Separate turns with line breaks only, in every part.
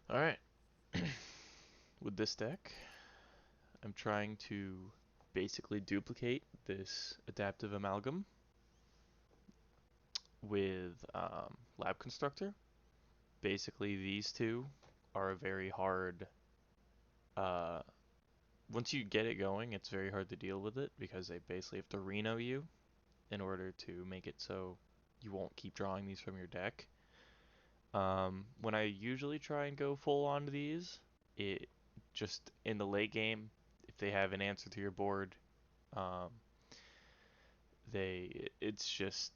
Alright, with this deck, I'm trying to basically duplicate this Adaptive Amalgam with Lab Constructor. Basically, these two are a very hard. Uh, Once you get it going, it's very hard to deal with it because they basically have to Reno you in order to make it so you won't keep drawing these from your deck. When I usually try and go full on to these, it just in the late game, if they have an answer to your board, um, it's just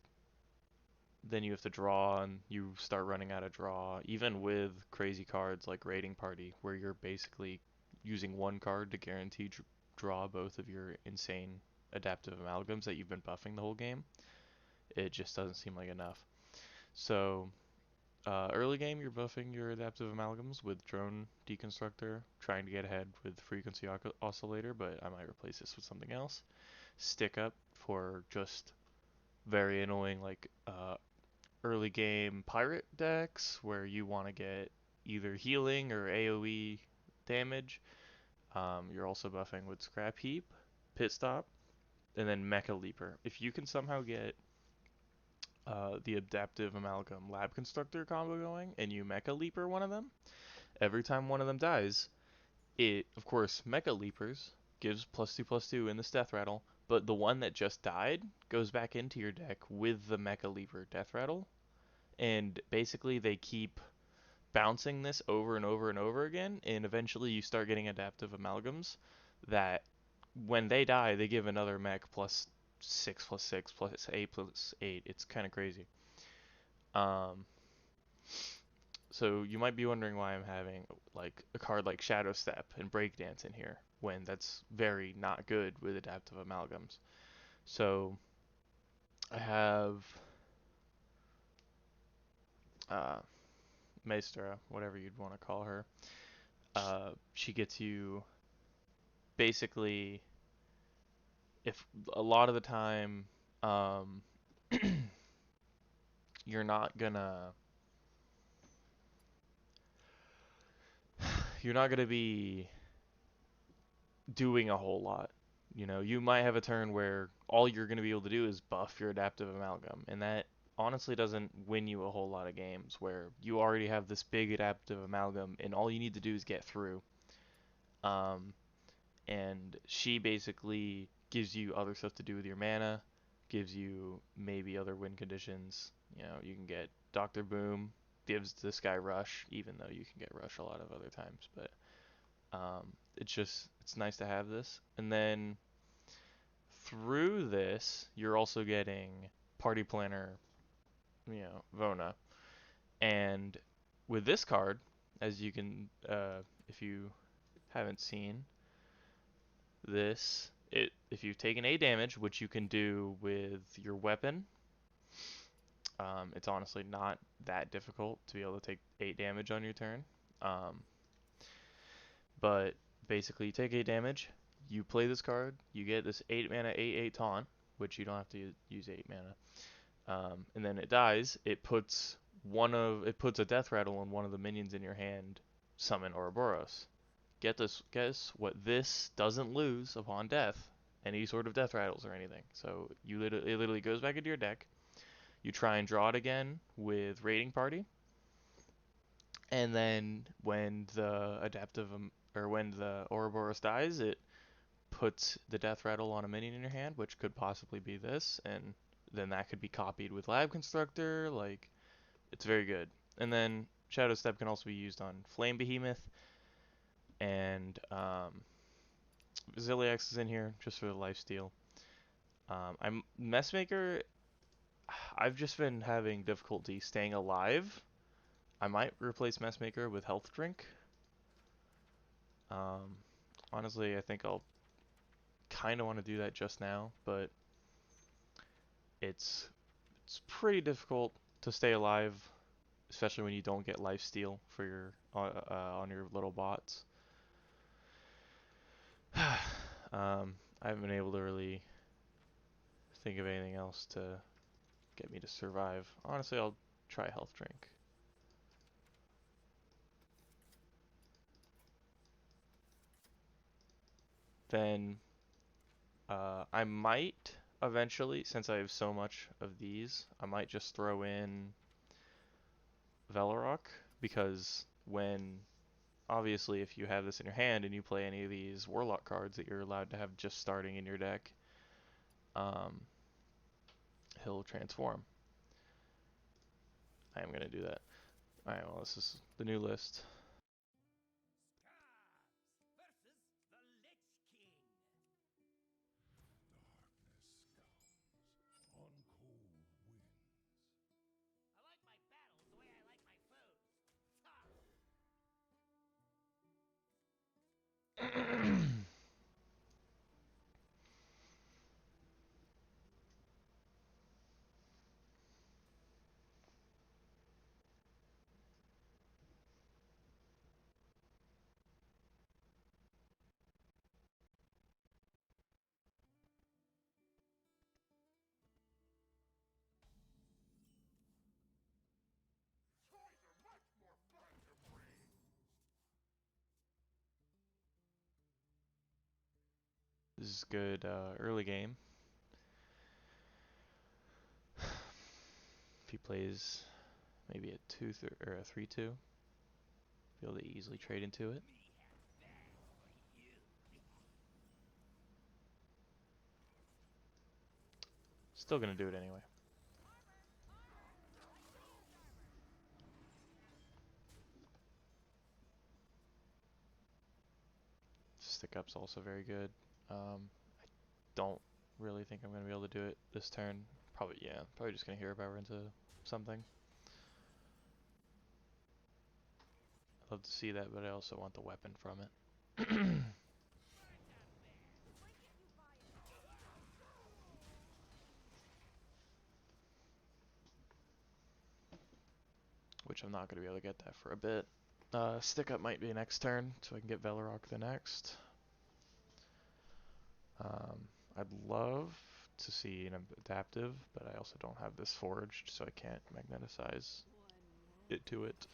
then you have to draw and you start running out of draw. Even with crazy cards like Raiding Party, where you're basically using one card to guarantee draw both of your insane adaptive amalgams that you've been buffing the whole game, it just doesn't seem like enough. So early game, you're buffing your adaptive amalgams with drone deconstructor, trying to get ahead with frequency oscillator, but I might replace this with something else. Stick up for just very annoying like early game pirate decks where you want to get either healing or AoE damage. You're also buffing with scrap heap, pit stop, and then mecha leaper. If you can somehow get the adaptive amalgam lab constructor combo going and you mecha leaper one of them, every time one of them dies, it, of course, Mecha Leapers gives +2/+2 in this Death Rattle, but the one that just died goes back into your deck with the Mecha Leaper Death Rattle, and basically they keep bouncing this over and over and over again, and eventually you start getting adaptive amalgams that when they die, they give another mech +6/6 +8/8. It's kind of crazy. Um, So you might be wondering why I'm having like a card like Shadow Step and Breakdance in here when that's very not good with adaptive amalgams. So I have uh, Maestra, whatever you'd want to call her. She gets you basically if a lot of the time um, you're not gonna you're not gonna be doing a whole lot. You know, you might have a turn where all you're going to be able to do is buff your adaptive amalgam, and that honestly doesn't win you a whole lot of games where you already have this big adaptive amalgam, and all you need to do is get through. Um, and she basically gives you other stuff to do with your mana, gives you maybe other win conditions. You know, you can get Doctor Boom, gives this guy Rush, even though you can get Rush a lot of other times, but it's nice to have this. And then through this, you're also getting Party Planner, Vona. And with this card, as you can, if you haven't seen this, if you've taken 8 damage, which you can do with your weapon, it's honestly not that difficult to be able to take 8 damage on your turn. Um, but basically, you take 8 damage, you play this card, you get this 8 mana 8/8 taunt, which you don't have to use 8 mana. And then it dies, it puts a death rattle on one of the minions in your hand, summon Ouroboros. Guess what this doesn't lose upon death? Any sort of death rattles or anything. So it literally goes back into your deck. You try and draw it again with Raiding Party, and then when the when the Ouroboros dies, it puts the death rattle on a minion in your hand, which could possibly be this, and then that could be copied with Lab Constructor. Like, it's very good. And then Shadow Step can also be used on Flame Behemoth, and Ziliax is in here just for the lifesteal. I'm Messmaker. I've just been having difficulty staying alive. I might replace Messmaker with Health Drink. Um, Honestly, I think I'll kind of want to do that just now, but it's it's pretty difficult to stay alive, especially when you don't get lifesteal for your on your little bots. I haven't been able to really think of anything else to get me to survive. Honestly, I'll try health drink. then I might eventually, since I have so much of these, I might just throw in Velorok because obviously if you have this in your hand and you play any of these Warlock cards that you're allowed to have just starting in your deck, um, he'll transform. I am going to do that. Alright, well, this is the new list. This is good early game. If he plays maybe a 2 or a 3-2, be able to easily trade into it. Still gonna do it anyway. Stick up's also very good. I don't really think I'm gonna be able to do it this turn. Probably, yeah. Probably just gonna hero power into something. I'd love to see that, but I also want the weapon from it. Which I'm not gonna be able to get that for a bit. Stick up might be next turn, so I can get Velorok the next. I'd love to see an adaptive, but I also don't have this forged, so I can't magneticize it to it.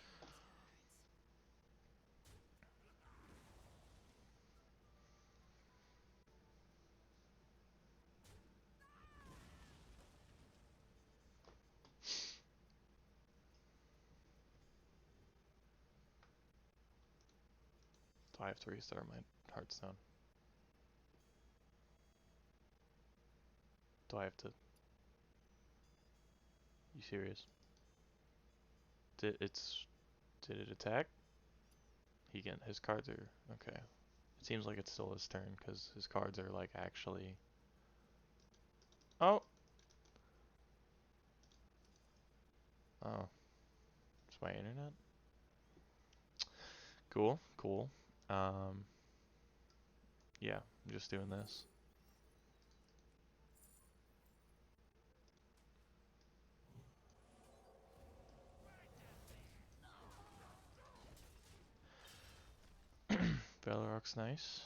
Do I have to restart my Hearthstone? Do I have to? You serious? Did it attack? His cards are okay. It seems like it's still his turn because his cards are like actually. Oh. Oh. It's my internet. Cool. Cool. Um. Yeah. I'm just doing this. Velorok's nice.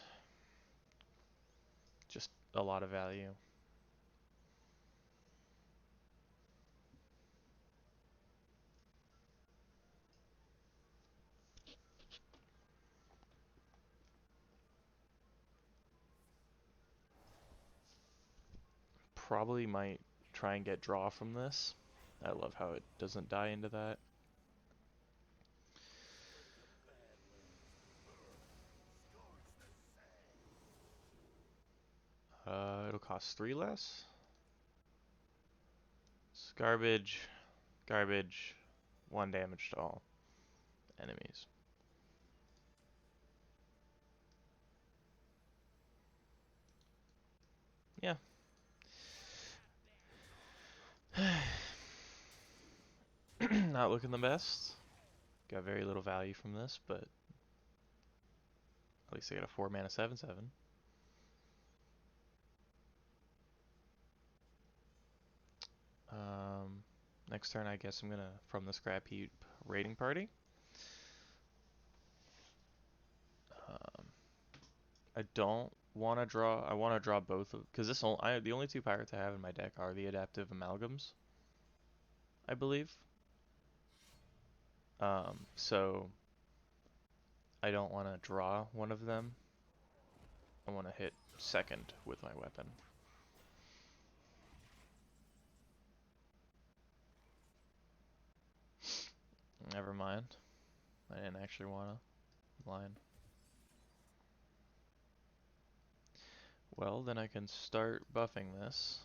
Just a lot of value. Probably might try and get draw from this. I love how it doesn't die into that. It'll cost 3 less. It's garbage, garbage, 1 damage to all enemies. Yeah. Not looking the best. Got very little value from this, but at least I got a 4 mana 7/7. Next turn, I guess I'm gonna from the scrap heap raiding party. Um, I don't want to draw. I want to draw both of because the only 2 pirates I have in my deck are the Adaptive Amalgams, I believe. So I don't want to draw one of them. I want to hit second with my weapon. Never mind. I didn't actually wanna. I'm lying. Well, then I can start buffing this.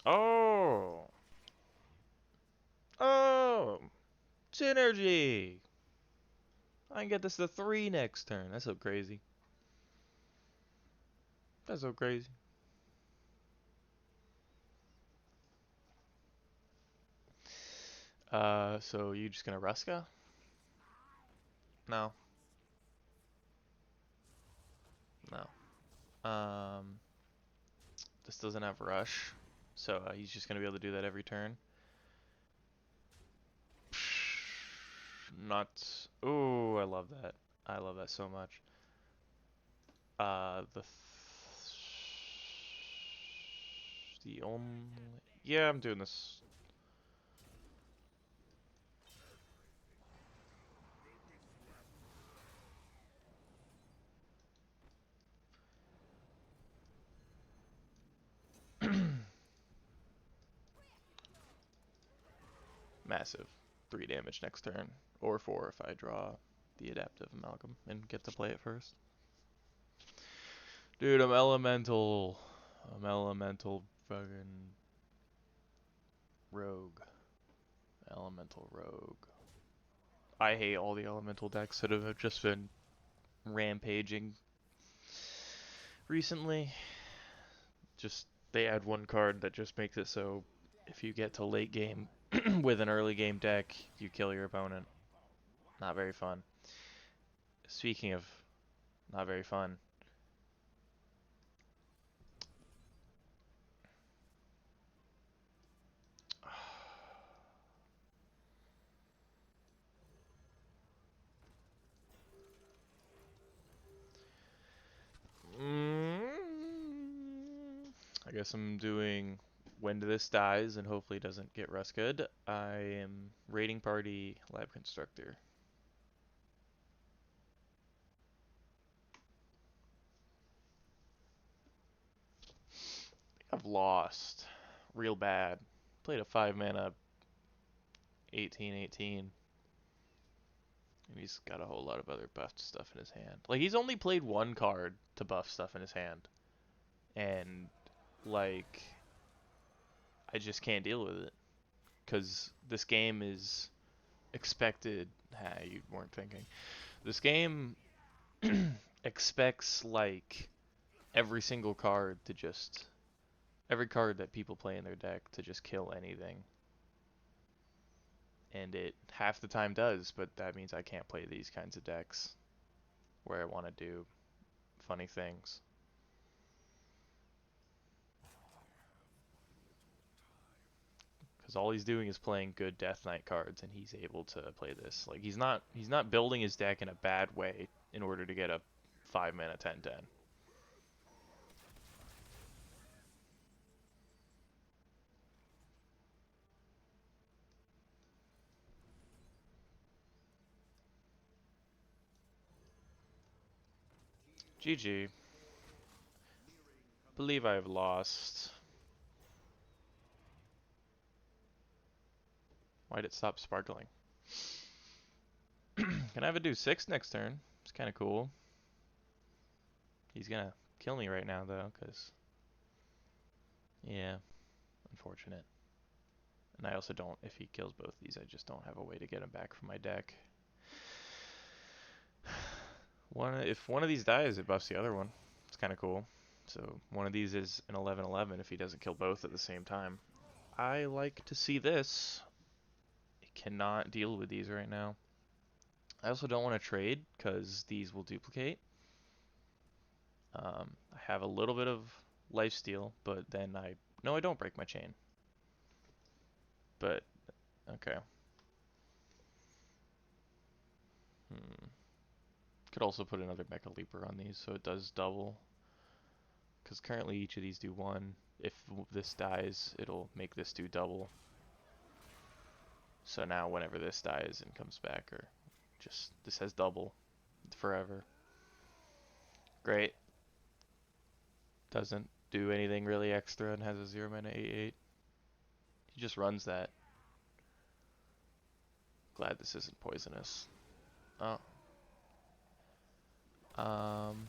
Oh! Oh! Synergy! I can get this to 3 next turn. That's so crazy. That's so crazy. So you just gonna Ruska? No. No. This doesn't have Rush, so he's just gonna be able to do that every turn. Nuts. Ooh, I love that. I love that so much. The only... Yeah, I'm doing this. Massive. 3 damage next turn. Or 4 if I draw the Adaptive Amalgam and get to play it first. Dude, I'm elemental. I'm elemental fucking rogue. Elemental rogue. I hate all the elemental decks that have just been rampaging recently. Just they add one card that just makes it so if you get to late game with an early game deck, you kill your opponent. Not very fun. Speaking of not very fun, I guess I'm doing when this dies and hopefully doesn't get Ruskud. I am raiding party lab constructor. I've lost real bad. Played a 5 mana 18/18. And he's got a whole lot of other buffed stuff in his hand. Like he's only played one card to buff stuff in his hand. And like I just can't deal with it. Cuz this game is expected. You weren't thinking. This game expects like every single card to just every card that people play in their deck to just kill anything. And it half the time does, but that means I can't play these kinds of decks where I want to do funny things. Because all he's doing is playing good Death Knight cards, and he's able to play this. Like he's not building his deck in a bad way in order to get a 5 mana 10/10. GG. Believe I have lost. Why'd it stop sparkling? Can I have a do 6 next turn? It's kind of cool. He's gonna kill me right now though, cause yeah, unfortunate. And I also don't. If he kills both these, I just don't have a way to get him back from my deck. If one of these dies, it buffs the other one. It's kind of cool. So one of these is an 11/11 if he doesn't kill both at the same time. I like to see this. I cannot deal with these right now. I also don't want to trade because these will duplicate. I have a little bit of lifesteal, but then no, I don't break my chain. But okay. Could also put another Mecha Leaper on these so it does double. Because currently each of these do 1. If this dies, it'll make this do double. So now whenever this dies and comes back, or just this has double forever. Great. Doesn't do anything really extra and has a 0 mana 8/8. He just runs that. Glad this isn't poisonous. Oh. Um.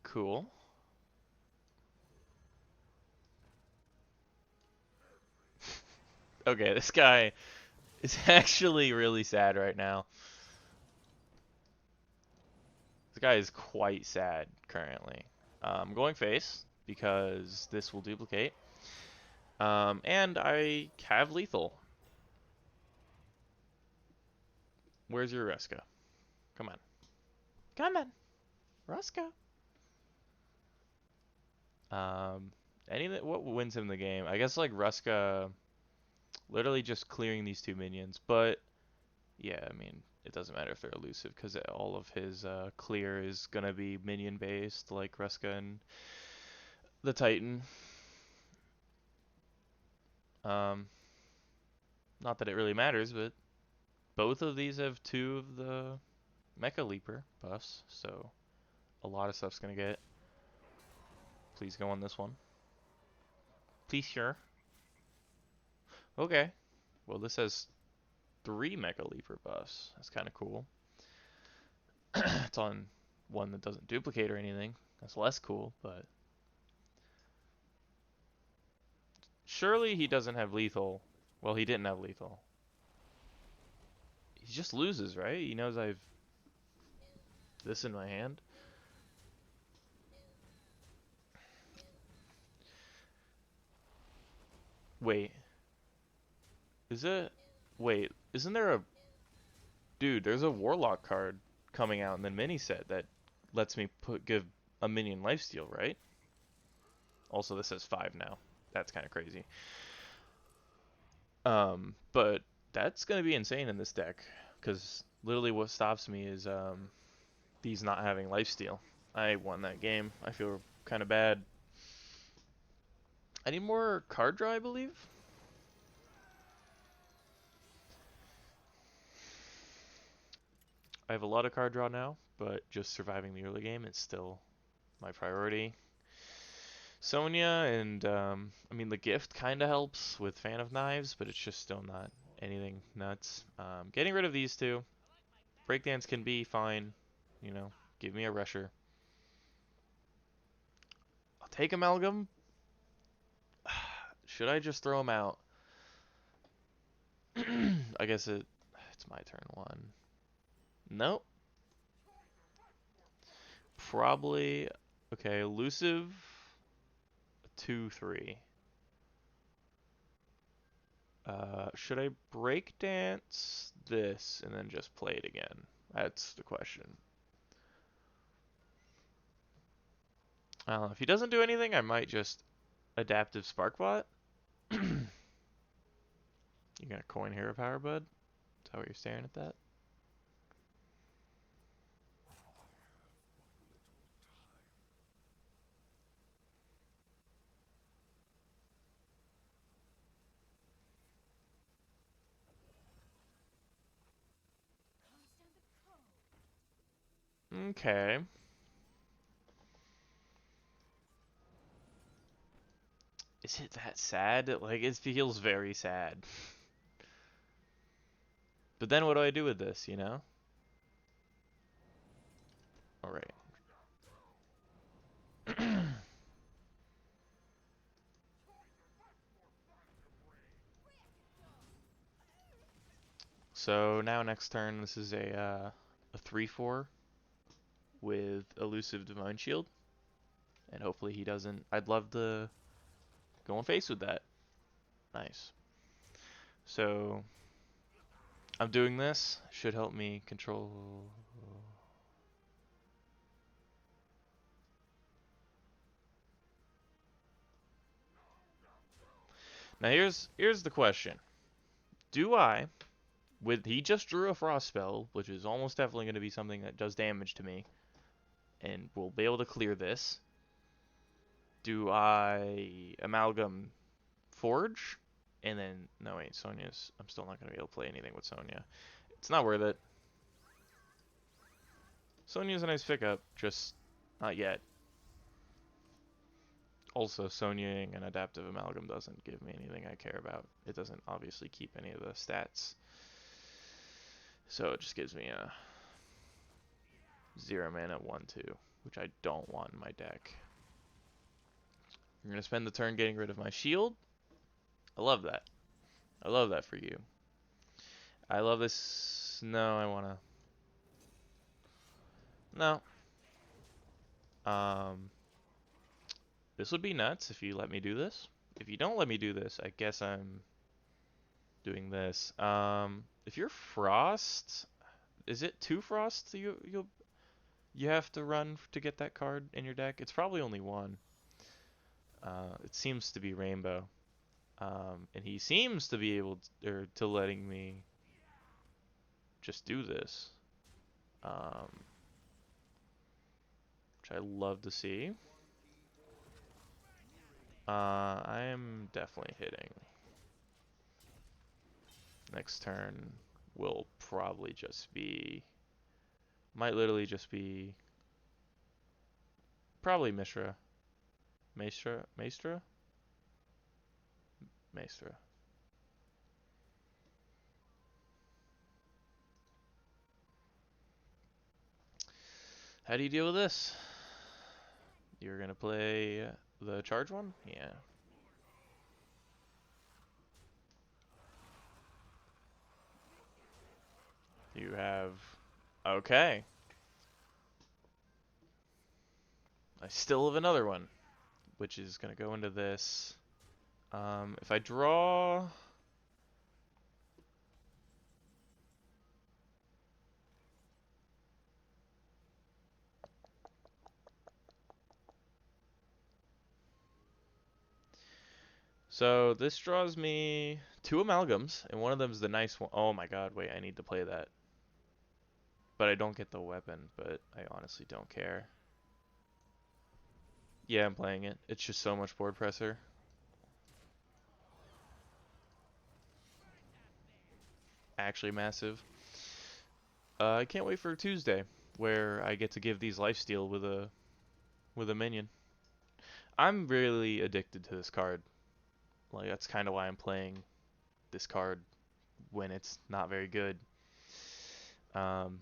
Cool. Okay, this guy is actually really sad right now. This guy is quite sad currently. Going face because this will duplicate. And I have lethal. Where's your Ruska? Come on. Come on. Ruska. What wins him the game? I guess like Ruska literally just clearing these two minions, but yeah, I mean, it doesn't matter if they're elusive because all of his clear is gonna be minion based, like Ruska and the Titan. Um, Not that it really matters, but both of these have two of the Mecha Leaper buffs, so a lot of stuff's gonna get. Please go on this one. Please, sure. Okay. Well, this has three Mecha Leaper buffs. That's kind of cool. It's on one that doesn't duplicate or anything. That's less cool, but surely he doesn't have lethal. Well, he didn't have lethal. He just loses, right? He knows I've this in my hand. Wait, is it? Wait, isn't there a dude? There's a Warlock card coming out in the mini set that lets me give a minion lifesteal, right? Also, this has 5 now. That's kind of crazy. But that's gonna be insane in this deck because literally what stops me is these not having lifesteal. I won that game. I feel kind of bad. I need more card draw, I believe. I have a lot of card draw now, but just surviving the early game is still my priority. Sonya and I mean the gift kind of helps with Fan of Knives, but it's just still not anything nuts. Getting rid of these two. Breakdance can be fine, you know. Give me a rusher. I'll take Amalgam. Should I just throw him out? I guess it's my turn one. Nope. Probably okay, elusive 2/3. Should I breakdance this and then just play it again? That's the question. I don't know. If he doesn't do anything, I might just adaptive Sparkbot. You got a coin hero power, bud? Is that what you're staring at that? Okay. Is it that sad? Like, it feels very sad. But then what do I do with this, you know? Alright. So now next turn, this is a 3/4 with elusive Divine Shield. And hopefully he doesn't. I'd love to go on face with that. Nice. So I'm doing this. Should help me control. Now here's the question. Do I, with he just drew a frost spell, which is almost definitely going to be something that does damage to me, and we'll be able to clear this. Do I Amalgam Forge? And then, no wait, Sonya's, I'm still not going to be able to play anything with Sonya. It's not worth it. Sonya's a nice pickup, just not yet. Also, Sonyaing an Adaptive Amalgam doesn't give me anything I care about. It doesn't obviously keep any of the stats. So it just gives me a 0 mana 1/2, which I don't want in my deck. You're going to spend the turn getting rid of my shield? I love that. I love that for you. I love this. No, I want to. No. This would be nuts if you let me do this. If you don't let me do this, I guess I'm doing this. If you're Frost, is it 2 Frost you have to run to get that card in your deck? It's probably only 1. It seems to be Rainbow. And he seems to be able to letting me just do this. Which I love to see. I am definitely hitting. Next turn will probably just be, might literally just be, probably Mishra. Maestra? Maestra. How do you deal with this? You're gonna play the charge one? Yeah. You have, okay. I still have another one, which is gonna go into this. If I draw, so this draws me 2 amalgams, and one of them is the nice one. Oh my god, wait, I need to play that. But I don't get the weapon, but I honestly don't care. Yeah, I'm playing it. It's just so much board pressure. Actually massive. I can't wait for Tuesday, where I get to give these lifesteal with a minion. I'm really addicted to this card. Like that's kind of why I'm playing this card when it's not very good. Um,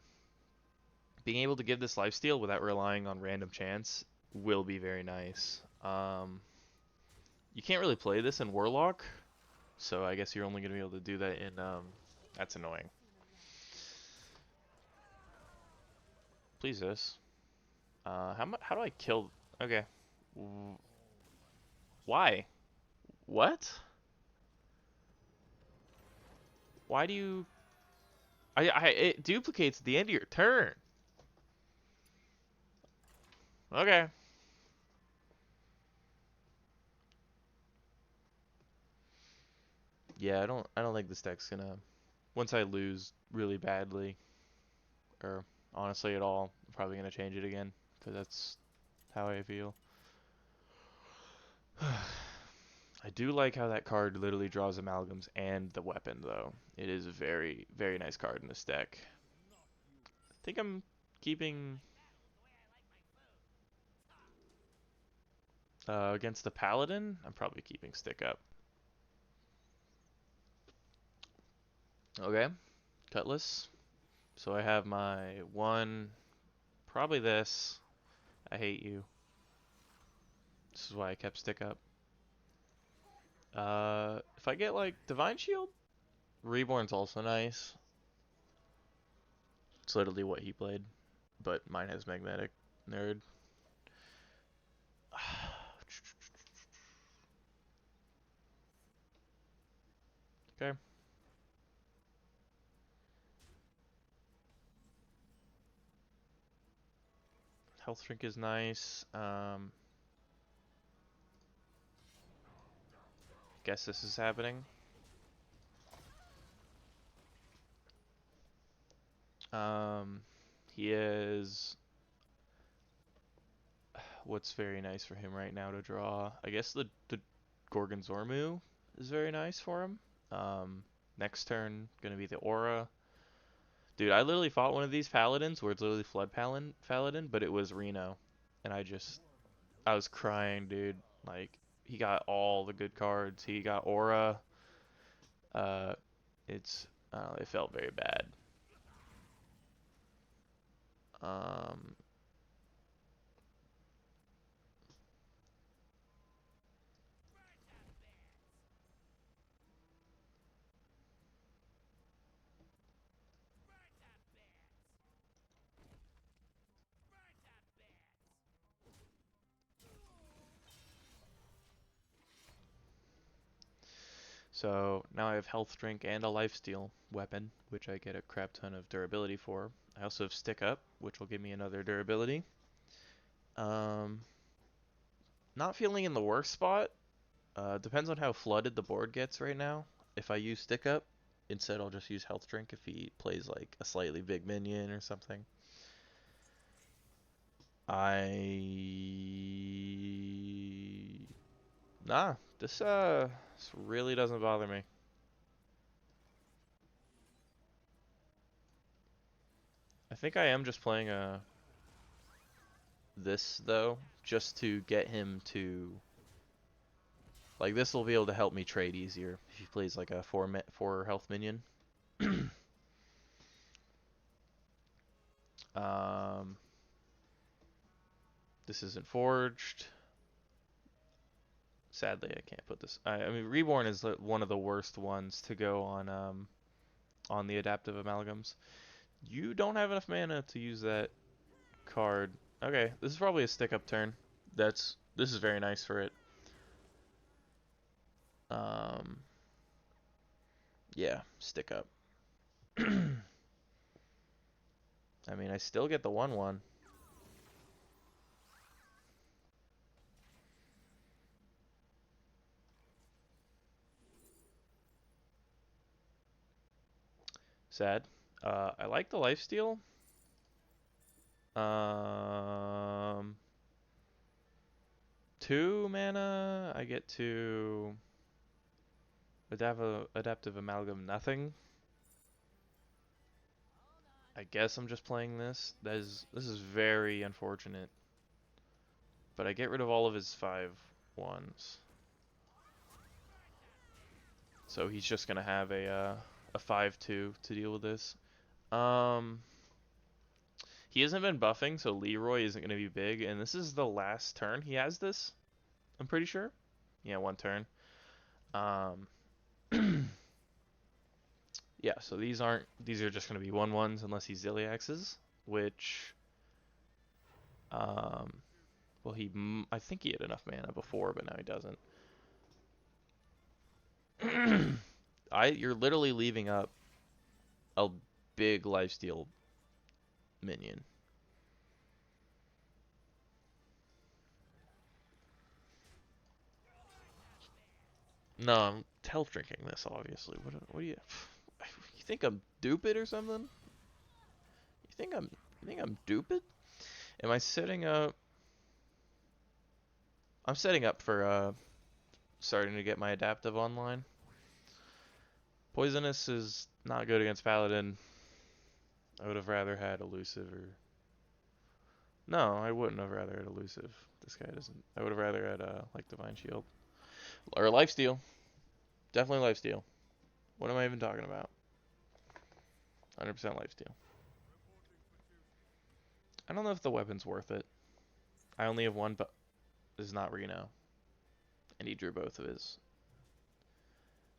Being able to give this lifesteal without relying on random chance will be very nice. You can't really play this in Warlock, so I guess you're only gonna be able to do that in. That's annoying. Please this. How do I kill? Okay. Why? What? Why do you? It duplicates at the end of your turn. Okay. Yeah, I don't think this deck's gonna. Once I lose really badly, or honestly at all, I'm probably gonna change it again because that's how I feel. I do like how that card literally draws amalgams and the weapon though. It is a very very nice card in this deck. I think I'm keeping against the paladin. I'm probably keeping stick up. Okay, cutlass. So I have my one, probably this. I hate you. This is why I kept stick up. If I get like Divine Shield, Reborn's also nice. It's literally what he played, but mine has Magnetic. Nerd. Okay. Health Drink is nice. Guess this is happening. He is. what's very nice for him right now to draw? I guess the Gorgonzormu is very nice for him. Next turn gonna be the Aura. Dude, I literally fought one of these paladins where it's literally Flood Paladin, but it was Reno, and I was crying, dude. Like he got all the good cards. He got Aura. Uh, it felt very bad. Um, so now I have Health Drink and a Lifesteal weapon, which I get a crap ton of durability for. I also have Stick Up, which will give me another durability. Um, Not feeling in the worst spot. Depends on how flooded the board gets right now. If I use Stick Up, instead I'll just use Health Drink if he plays like a slightly big minion or something. This really doesn't bother me. I think I am just playing this though, just to get him to like this will be able to help me trade easier if he plays like a four health minion. um, this isn't forged. Sadly, I can't put this. I mean, Reborn is one of the worst ones to go on the Adaptive Amalgams. You don't have enough mana to use that card. Okay, this is probably a stick-up turn. This is very nice for it. Um, yeah, stick up. I mean, I still get the 1/1. Sad. I like the lifesteal. Um, 2 mana. I get to adaptive amalgam nothing. I guess I'm just playing this. This is very unfortunate. But I get rid of all of his 5/1s. So he's just gonna have a 5/2 to deal with this. He hasn't been buffing, so Leroy isn't gonna be big, and this is the last turn he has this. I'm pretty sure. Yeah, 1 turn. Um, yeah. So these are just gonna be 1/1s unless he Ziliaxes, which um, well I think he had enough mana before, but now he doesn't. You're literally leaving up a big lifesteal minion. No, I'm health drinking this, obviously. What do you? You think I'm stupid or something? You think I'm stupid? Am I setting up? I'm setting up for starting to get my adaptive online. Poisonous is not good against Paladin. I would have rather had elusive or no, I wouldn't have rather had elusive. This guy doesn't. I would have rather had like Divine Shield or Lifesteal. Definitely Lifesteal. What am I even talking about? 100% Lifesteal. I don't know if the weapon's worth it. I only have one, but this is not Reno, and he drew both of his.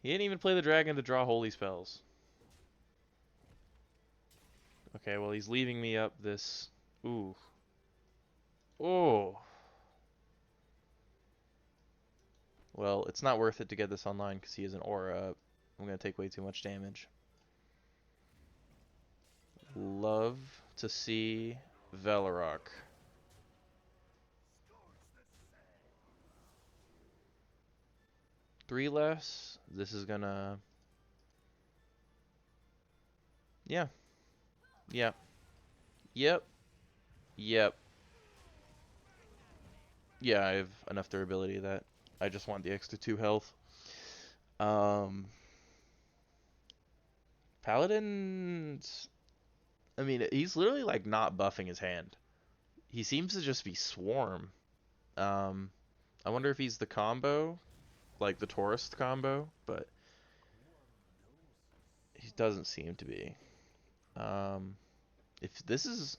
He didn't even play the dragon to draw holy spells. Okay, well he's leaving me up this. Ooh. Oh. Well, it's not worth it to get this online because he has an aura up. I'm gonna take way too much damage. Love to see Velarok. Three less. This is gonna. Yeah. Yep. Yep. Yep. Yeah, I have enough durability that I just want the extra 2 health. Um, Paladin's... I mean, he's literally like not buffing his hand. He seems to just be Swarm. Um, I wonder if he's the combo, like the tourist combo, but he doesn't seem to be. Um, if this is...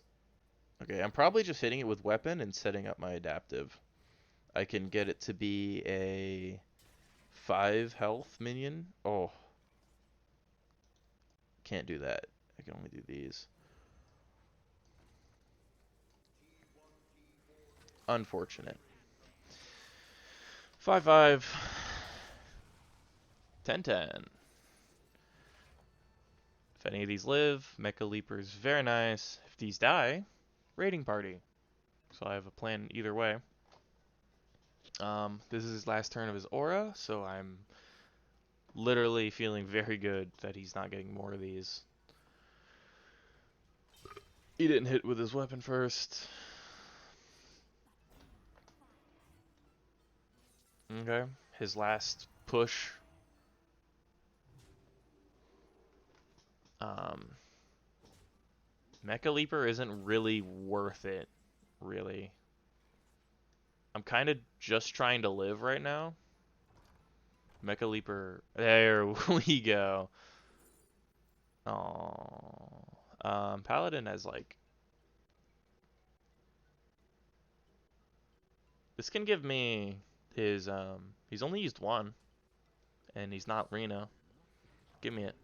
Okay, I'm probably just hitting it with weapon and setting up my adaptive. I can get it to be a 5 health minion. Oh, can't do that. I can only do these. Unfortunate. 5/5. 10/10. If any of these live, Mecha Leaper's very nice. If these die, raiding party. So I have a plan either way. This is his last turn of his aura, so I'm literally feeling very good that he's not getting more of these. He didn't hit with his weapon first. Okay, his last push. Um, Mecha Leaper isn't really worth it, really. I'm kind of just trying to live right now. Mecha Leaper, there we go. Oh, Paladin has like, this can give me his, he's only used one, and he's not Reno. Give me it.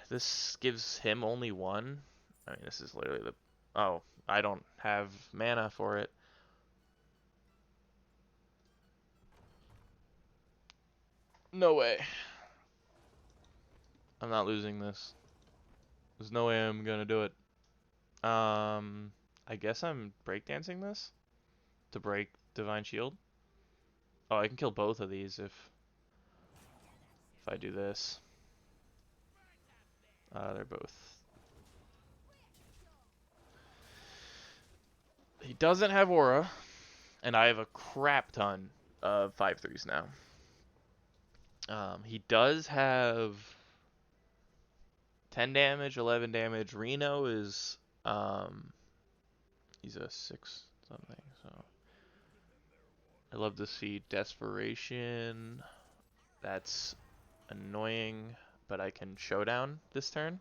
This gives him only one. I mean, this is literally the, oh, I don't have mana for it. No way. I'm not losing this. There's no way I'm gonna do it. I guess I'm breakdancing this to break Divine Shield. Oh, I can kill both of these if I do this. They're both. He doesn't have aura, and I have a crap ton of 5/3s now. He does have 10 damage, 11 damage. Reno is he's a 6 something. So I love to see Desperation. That's annoying, but I can Showdown this turn.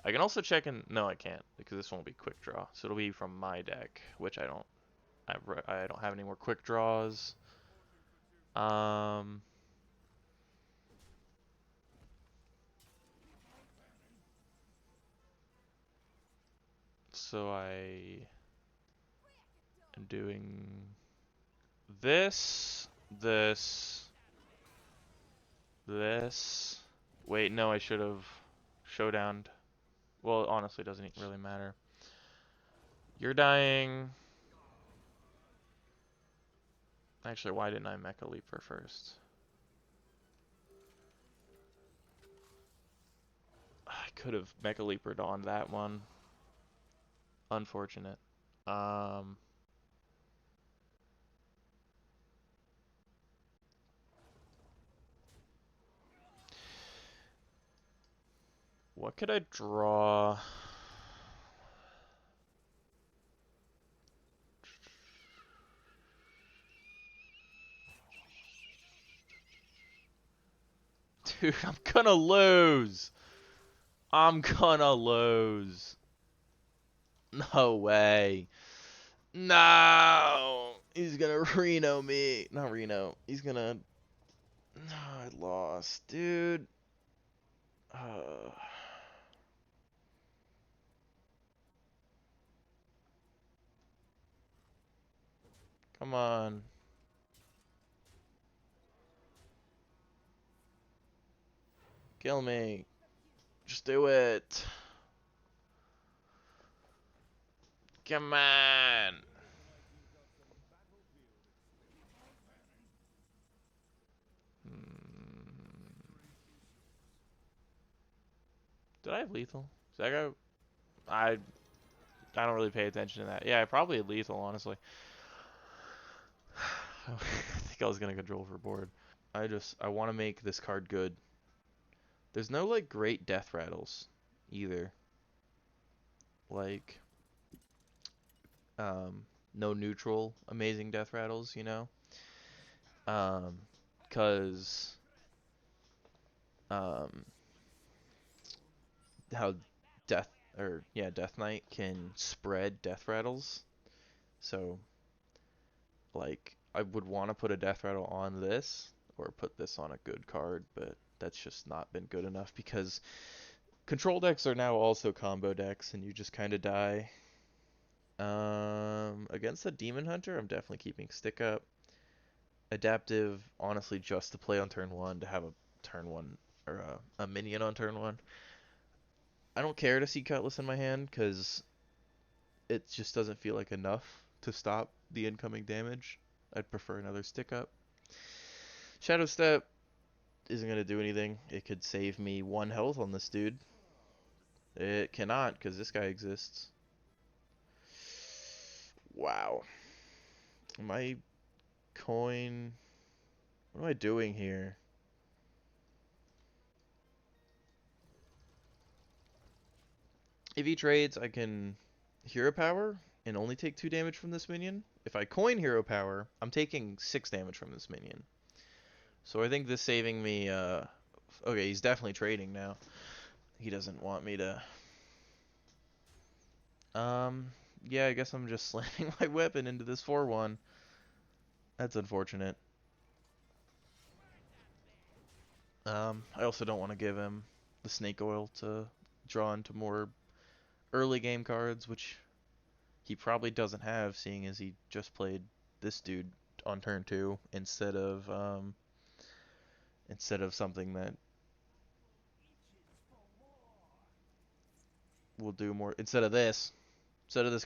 I can also check in. No, I can't because this won't be quick draw. So it'll be from my deck, which I don't. I don't have any more quick draws. Um. So I am doing this, this, this. Wait, no, I should have Showdowned. Well, honestly, it doesn't really matter. You're dying. Actually, why didn't I Mecha Leaper first? I could have Mecha Leapered on that one. Unfortunate. Um, what could I draw? Dude, I'm gonna lose. I'm gonna lose. No way. No. He's gonna Reno me. Not Reno. He's gonna... No, I lost, dude. Come on. Kill me. Just do it. Come on. Did I have lethal? Did I go? I I don't really pay attention to that. Yeah, probably lethal, honestly. I think I was gonna control for board. I want to make this card good. There's no like great death rattles either. Like um no neutral amazing death rattles, you know? Um 'Cause um how death or yeah, Death Knight can spread death rattles. So like I would want to put a death rattle on this or put this on a good card, but that's just not been good enough because control decks are now also combo decks and you just kind of die. Against the Demon Hunter, I'm definitely keeping Stick Up. Adaptive, honestly, just to play on turn one, to have a turn one or a minion on turn one. I don't care to see Cutlass in my hand because it just doesn't feel like enough to stop the incoming damage. I'd prefer another Stick Up. Shadow Step isn't going to do anything. It could save me 1 health on this dude. It cannot because this guy exists. Wow. My coin. What am I doing here? If he trades, I can Hero Power and only take 2 damage from this minion. If I coin Hero Power, I'm taking 6 damage from this minion. So I think this saving me, okay, he's definitely trading now. He doesn't want me to, um, yeah, I guess I'm just slamming my weapon into this 4-1. That's unfortunate. I also don't want to give him the Snake Oil to draw into more early game cards, which he probably doesn't have, seeing as he just played this dude on turn 2 instead of something that will do more instead of this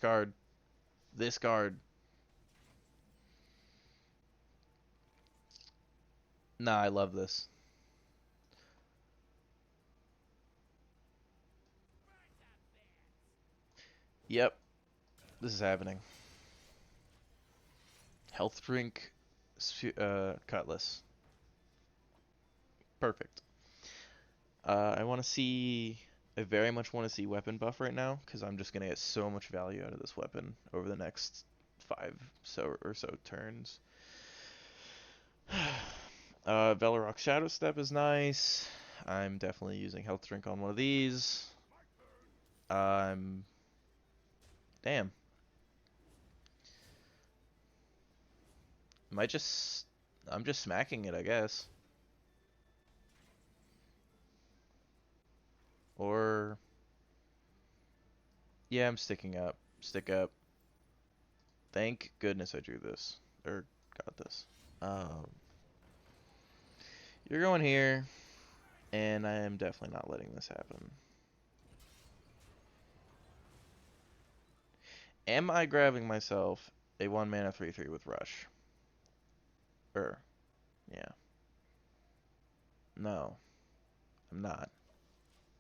card. Nah, I love this. Yep, this is happening. Health drink, Cutlass. Perfect. I want to see. I very much want to see weapon buff right now because I'm just gonna get so much value out of this weapon over the next 5 or so turns. Velarok Shadow Step is nice. I'm definitely using Health Drink on one of these. I'm damn. Might just I'm just smacking it, I guess. Or yeah, I'm sticking up. Stick up. Thank goodness I drew this or got this. Um, you're going here, and I am definitely not letting this happen. Am I grabbing myself a 1 mana 3/3 with Rush? Yeah. No, I'm not.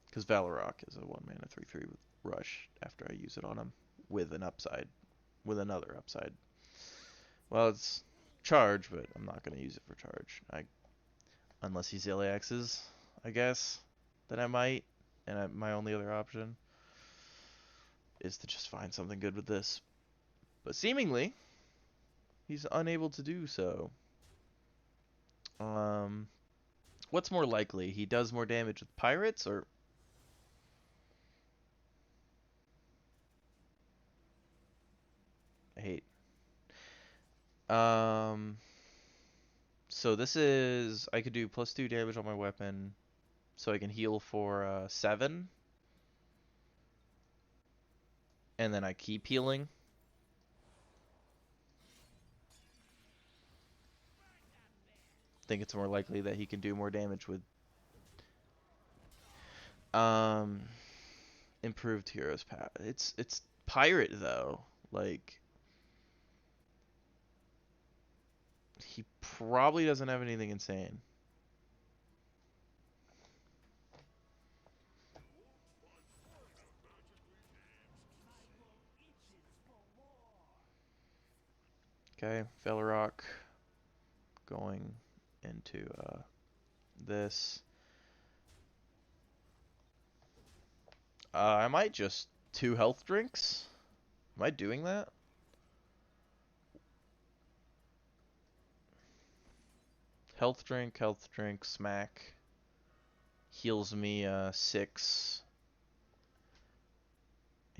Because Valorok is a 1 mana 3/3 with Rush after I use it on him with an upside, with another upside. Well, it's charge, but I'm not going to use it for charge. Unless he's Iliax's, I guess, then I might. And my only other option is to just find something good with this. But seemingly, he's unable to do so. Um, what's more likely? He does more damage with pirates, or I hate. Um, so this is I could do +2 damage on my weapon, so I can heal for 7, and then I keep healing. Think it's more likely that he can do more damage with um improved heroes path. It's pirate though. Like he probably doesn't have anything insane. Okay, Velrock going into this. I might just 2 health drinks. Am I doing that? Health drink, smack. Heals me 6.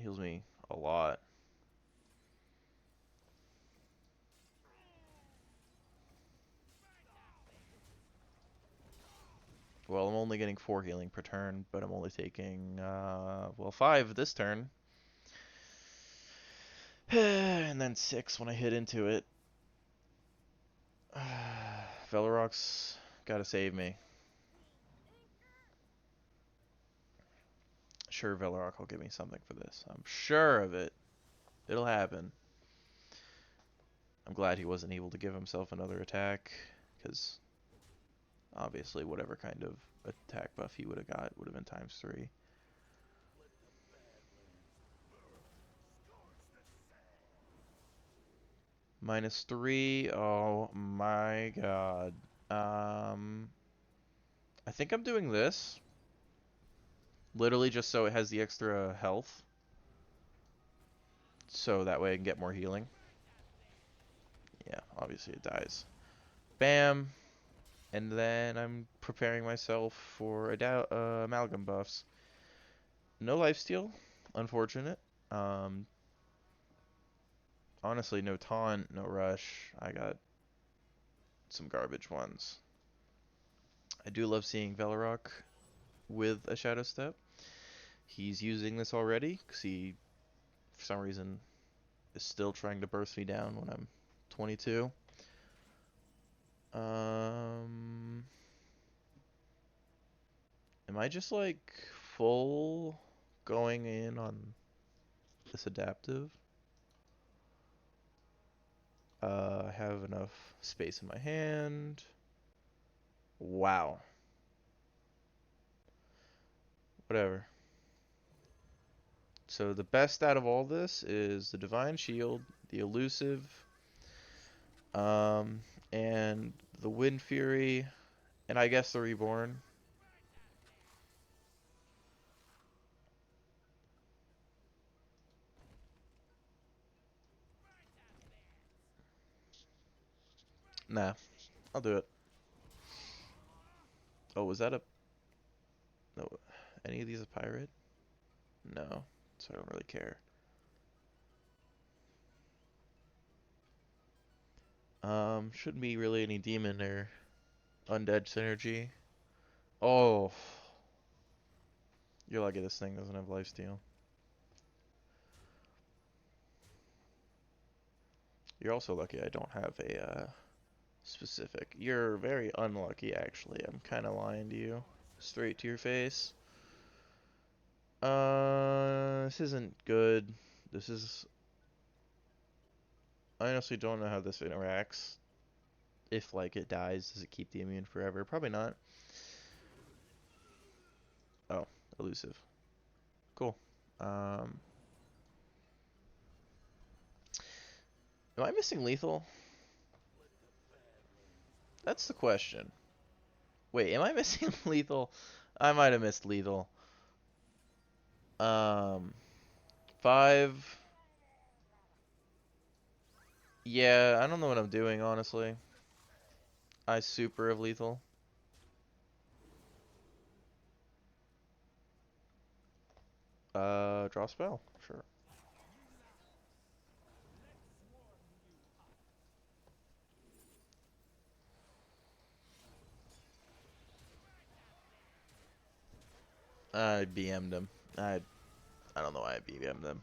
Heals me a lot. Well, I'm only getting 4 healing per turn, but I'm only taking, well, 5 this turn. And then 6 when I hit into it. Velorock's gotta save me. Sure, Velorock will give me something for this. I'm sure of it. It'll happen. I'm glad he wasn't able to give himself another attack, because obviously whatever kind of attack buff he would have got would have been times 3. -3. Oh my god. I think I'm doing this. Literally just so it has the extra health. So that way I can get more healing. Yeah, obviously it dies. Bam. And then I'm preparing myself for amalgam buffs. No lifesteal, unfortunate. Um, Honestly, no taunt, no rush. I got some garbage ones. I do love seeing Velorock with a Shadow Step. He's using this already because he, for some reason, is still trying to burst me down when I'm 22. Am I just like full going in on this adaptive? I have enough space in my hand. Wow. Whatever. So the best out of all this is the Divine Shield, the Elusive, um, and the Wind Fury, and I guess the Reborn. Nah, I'll do it. Oh, was that a... No, any of these a pirate? No, so I don't really care. Shouldn't be really any demon or undead synergy. Oh, you're lucky this thing doesn't have lifesteal. You're also lucky I don't have a specific. You're very unlucky, actually. I'm kind of lying to you. Straight to your face. This isn't good. This is... I honestly don't know how this interacts. If, like, it dies, does it keep the immune forever? Probably not. Oh, elusive. Cool. Um, am I missing lethal? That's the question. Wait, am I missing lethal? I might have missed lethal. Um, 5. Yeah, I don't know what I'm doing, honestly. I super of lethal. Draw spell. Sure. I BM'd him. I don't know why I BM'd him.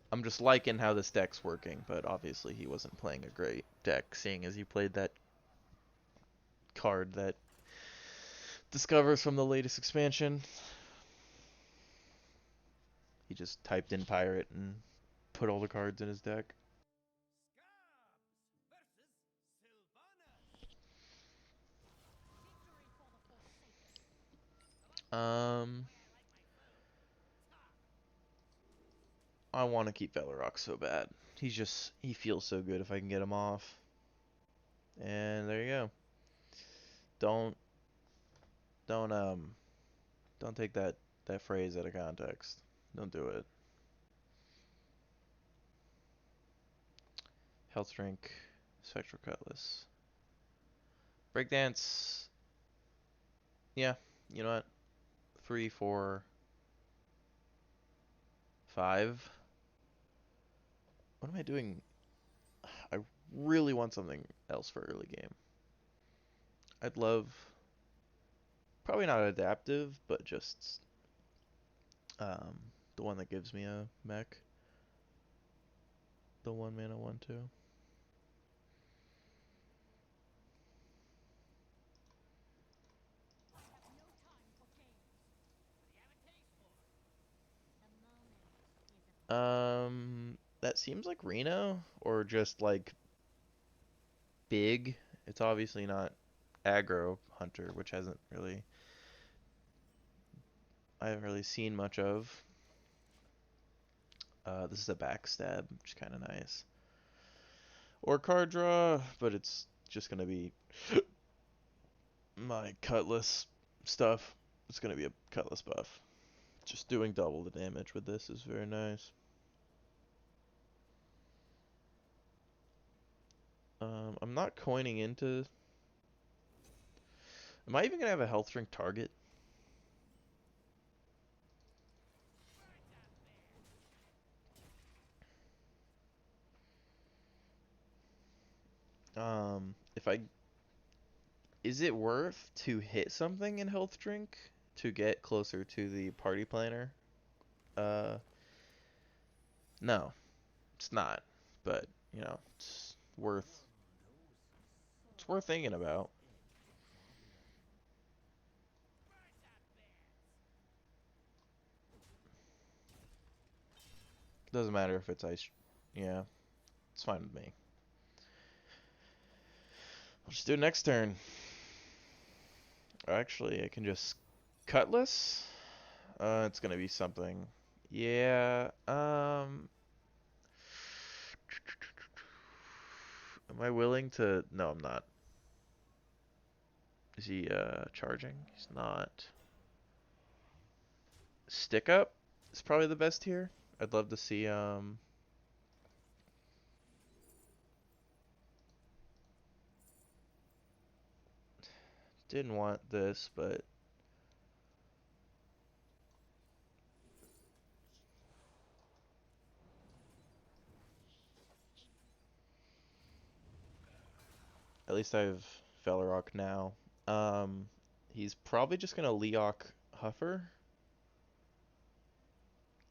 I'm just liking how this deck's working, but obviously he wasn't playing a great deck, seeing as he played that card that discovers from the latest expansion. He just typed in pirate and put all the cards in his deck. Um,
I want to keep Velorock so bad. He feels so good if I can get him off. And there you go. Don't don't don't take that phrase out of context. Don't do it. Health drink, spectral cutlass, breakdance. Yeah, you know what? 3, 4, 5. What am I doing? I really want something else for early game. I'd love probably not adaptive, but just um the one that gives me a mech. The 1 mana 1/2. That seems like Reno or just like big. It's obviously not aggro hunter, which hasn't really I haven't really seen much of. This is a backstab, which is kind of nice. Or card draw, but it's just gonna be my cutlass stuff. It's gonna be a cutlass buff. Just doing double the damage with this is very nice. I'm not coining into. Am I even gonna have a health drink target? If I is it worth to hit something in health drink to get closer to the party planner? Uh, no, it's not. But it's worth thinking about. Doesn't matter if it's ice. Yeah, it's fine with me. I'll just do it next turn. Actually, I can just cutlass. It's gonna be something. Yeah. Am I willing to? No, I'm not. Is he charging? He's not. Stick up is probably the best here. I'd love to see didn't want this, but at least I have Velorock now. Um he's probably just gonna Leok Huffer,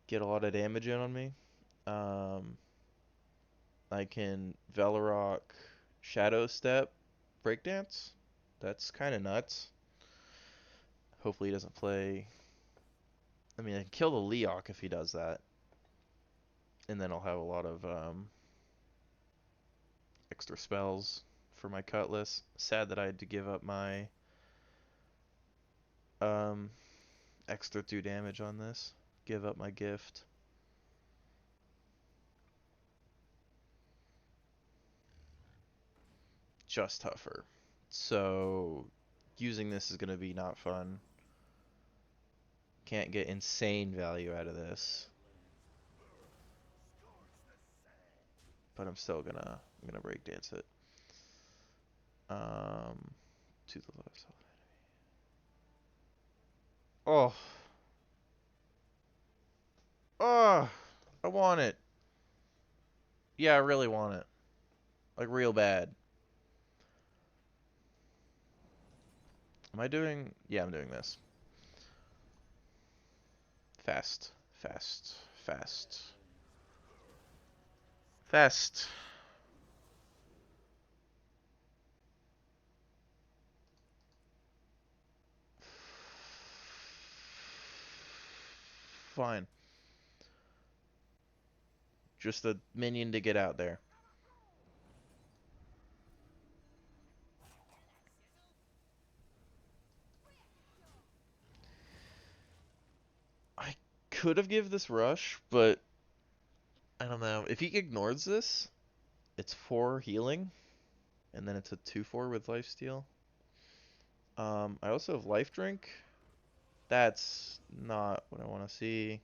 get a lot of damage in on me. Um I can Velorock Shadow Step Breakdance. That's kind of nuts. Hopefully he doesn't play. I mean, I can kill the Leok if he does that, and then I'll have a lot of extra spells for my Cutlass. Sad that I had to give up my um, extra 2 damage on this. Give up my gift. Just tougher. So using this is going to be not fun. Can't get insane value out of this. But I'm gonna breakdance it. Um to the left. Oh. Oh. I want it. Yeah, I really want it. Like real bad. Am I doing? Yeah, I'm doing this. Fast. Fast. Fast. Fast. Fine. Just a minion to get out there. I could have give this rush, but I don't know. If he ignores this, it's 4 healing, and then it's a 2/4 with lifesteal. I also have life drink. That's not what I want to see.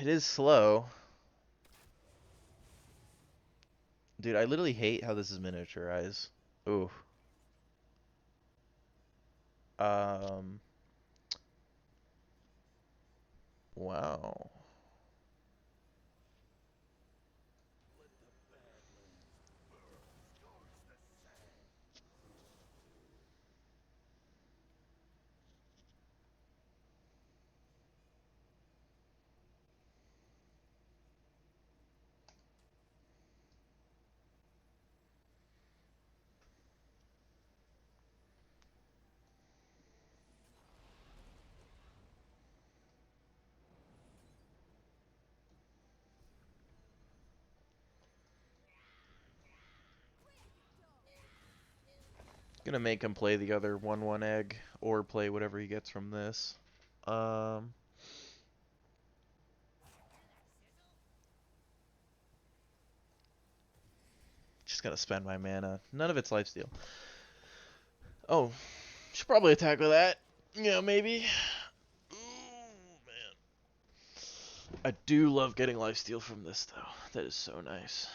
It is slow. Dude, I literally hate how this is miniaturized. Ooh. Um, wow. Gonna make him play the other 1/1 egg, or play whatever he gets from this. Um, just gonna spend my mana. None of it's lifesteal. Oh, should probably attack with that. Yeah, maybe. Ooh, man. I do love getting lifesteal from this, though. That is so nice.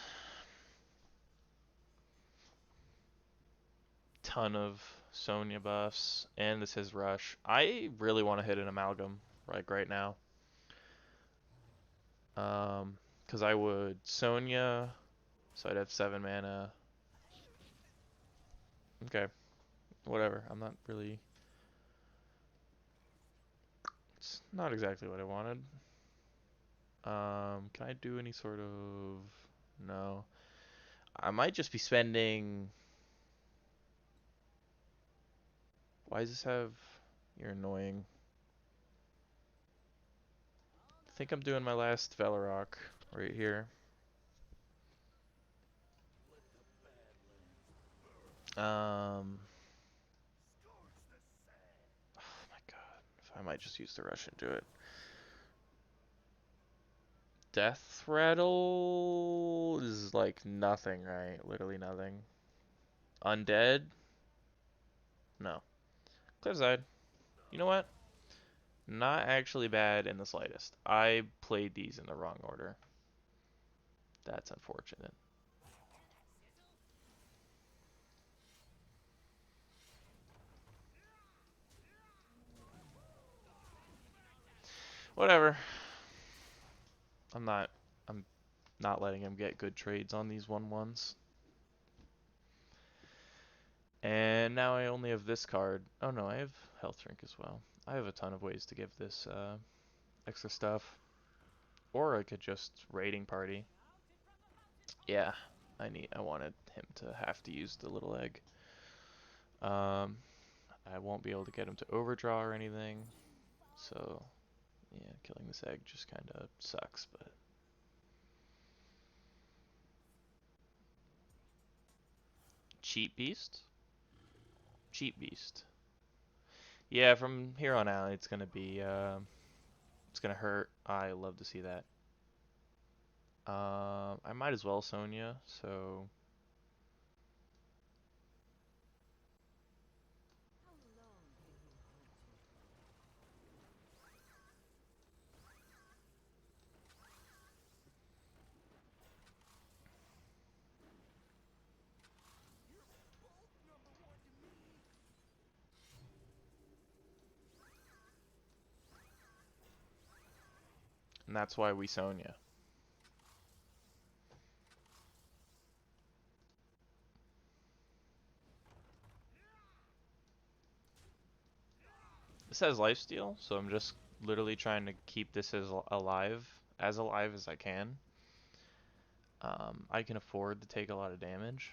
Ton of Sonya buffs, and this is Rush. I really want to hit an Amalgam, like right now. Because I would Sonya, so I'd have 7 mana. Okay, whatever. I'm not really. It's not exactly what I wanted. Can I do any sort of. No. I might just be spending. Why does this have. You're annoying. I think I'm doing my last Velorock right here. Um. Oh my god. I might just use the rush and do it. Death Rattle is like nothing, right? Literally nothing. Undead? No. Cliffside. You know what? Not actually bad in the slightest. I played these in the wrong order. That's unfortunate. Whatever. I'm not I'm not letting him get good trades on these 1/1s. And now I only have this card. Oh no, I have health drink as well. I have a ton of ways to give this extra stuff. Or I could just raiding party. Yeah, I wanted him to have to use the little egg. Um, I won't be able to get him to overdraw or anything. So, yeah, killing this egg just kind of sucks, but cheap beast? Cheap beast. Yeah, from here on out it's gonna be it's gonna hurt. I love to see that. I might as well Sonya, so and that's why we Sonya. This has lifesteal, so I'm just literally trying to keep this as alive as I can. I can afford to take a lot of damage.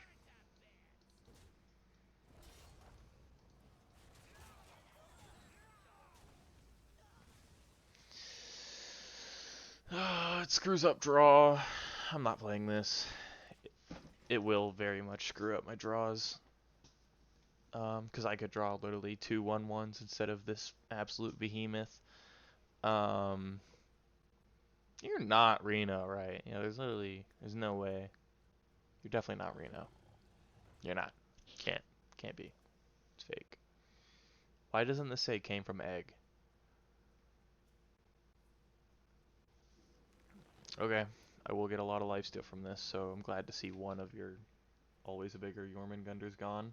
It screws up draw. I'm not playing this. It will very much screw up my draws. Because I could draw literally 2/1/1s instead of this absolute behemoth. Um,
You're not Reno, right? There's no way. You're definitely not Reno. You're not. Can't, can't be. It's fake. Why doesn't this say came from egg? Okay, I will get a lot of lifesteal from this, so I'm glad to see one of your always a bigger Jormungandr's gone.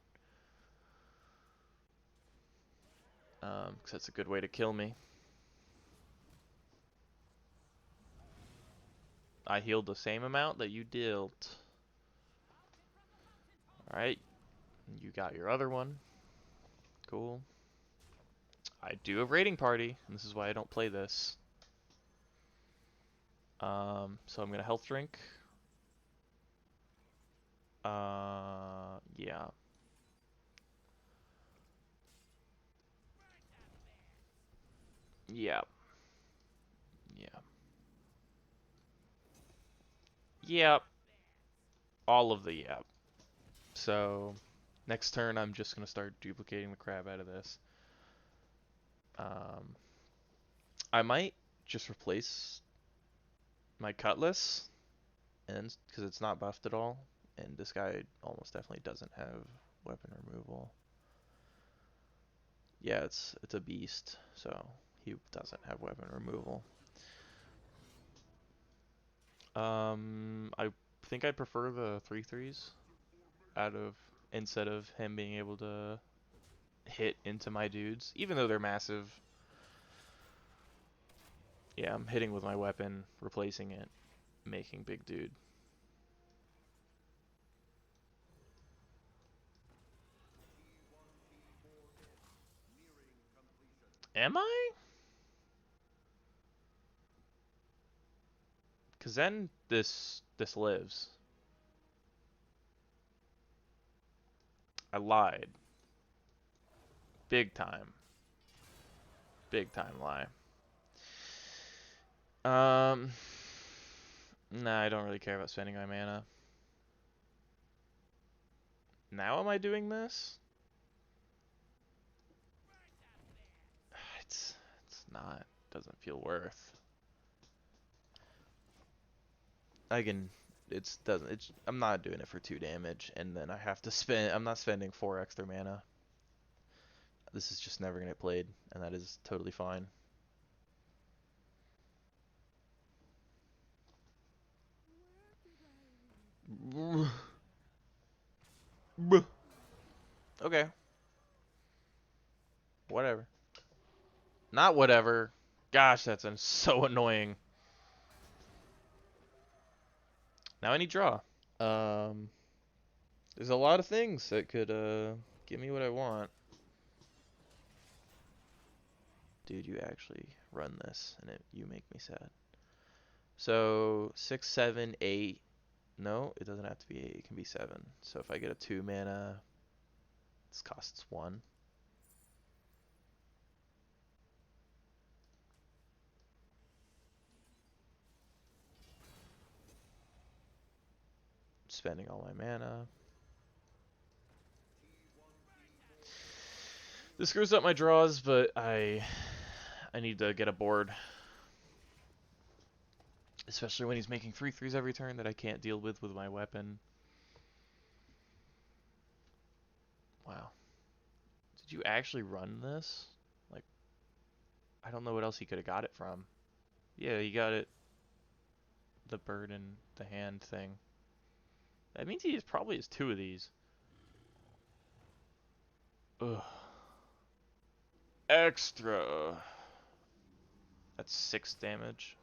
'Cause that's a good way to kill me. I healed the same amount that you dealt. Alright, you got your other one. Cool. I do have raiding party, and this is why I don't play this. So I'm gonna health drink. Yeah. Yeah. Yeah. Yep. All of the yep. So next turn I'm just gonna start duplicating the crap out of this. Um, I might just replace my cutlass, and because it's not buffed at all, and this guy almost definitely doesn't have weapon removal. Yeah, it's a beast, so he doesn't have weapon removal. I think I prefer the 3/3s out of instead of him being able to hit into my dudes, even though they're massive. Yeah, I'm hitting with my weapon, replacing it, making big dude. Am I? Cause then this lives. I lied. Big time. Big time lie. Um, nah, I don't really care about spending my mana. Now am I doing this? It's it's not. Doesn't feel worth. I can. It's doesn't. It's. I'm not doing it for 2 damage, and then I have to spend. I'm not spending 4 extra mana. This is just never gonna get played, and that is totally fine. Okay, whatever. Not whatever. Gosh, that's so annoying. Now I need draw. Um, there's a lot of things that could give me what I want. Dude, you actually run this, and you make me sad. So 6, 7, 8. No, it doesn't have to be 8. It can be 7. So if I get a 2 mana, this costs 1. Spending all my mana. This screws up my draws, but I need to get a board. Especially when he's making 3/3s every turn that I can't deal with my weapon. Wow. Did you actually run this? Like, I don't know what else he could have got it from. Yeah, he got it. The bird and the hand thing. That means he probably has 2 of these. Ugh. Extra. That's 6 damage.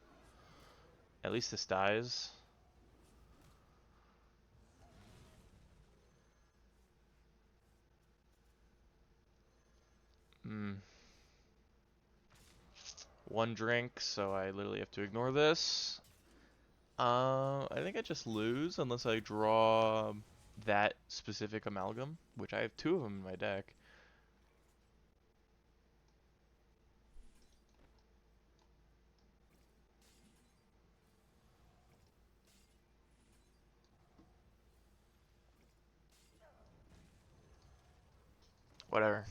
At least this dies. Hmm. 1 drink, so I literally have to ignore this. I think I just lose unless I draw that specific amalgam, which I have 2 of them in my deck. Whatever.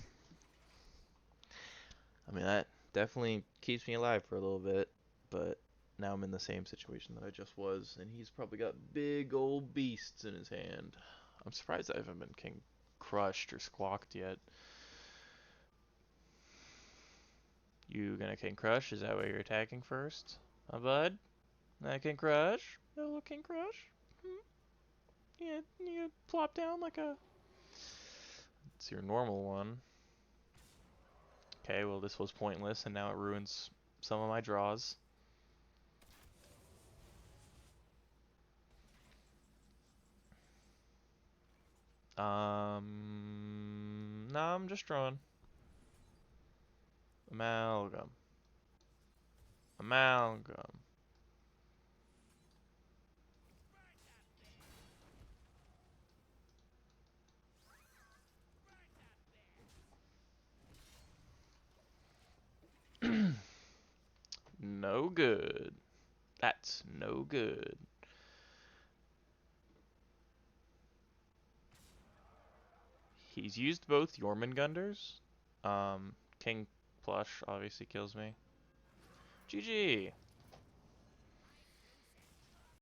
I mean, that definitely keeps me alive for a little bit, but
now I'm in the same situation that I just was, and he's probably got big old beasts in his hand.
I'm surprised I haven't been king crushed or squawked yet. You gonna king crush? Is that what you're attacking first? My bud? That king crush? A little king crush? Hmm? You plop down like a... It's your normal one. Okay, well this was pointless and now it ruins some of my draws. No, I'm just drawing. Amalgam. Amalgam. No good. That's no good. He's used both Jormungandrs. King Plush obviously kills me. GG.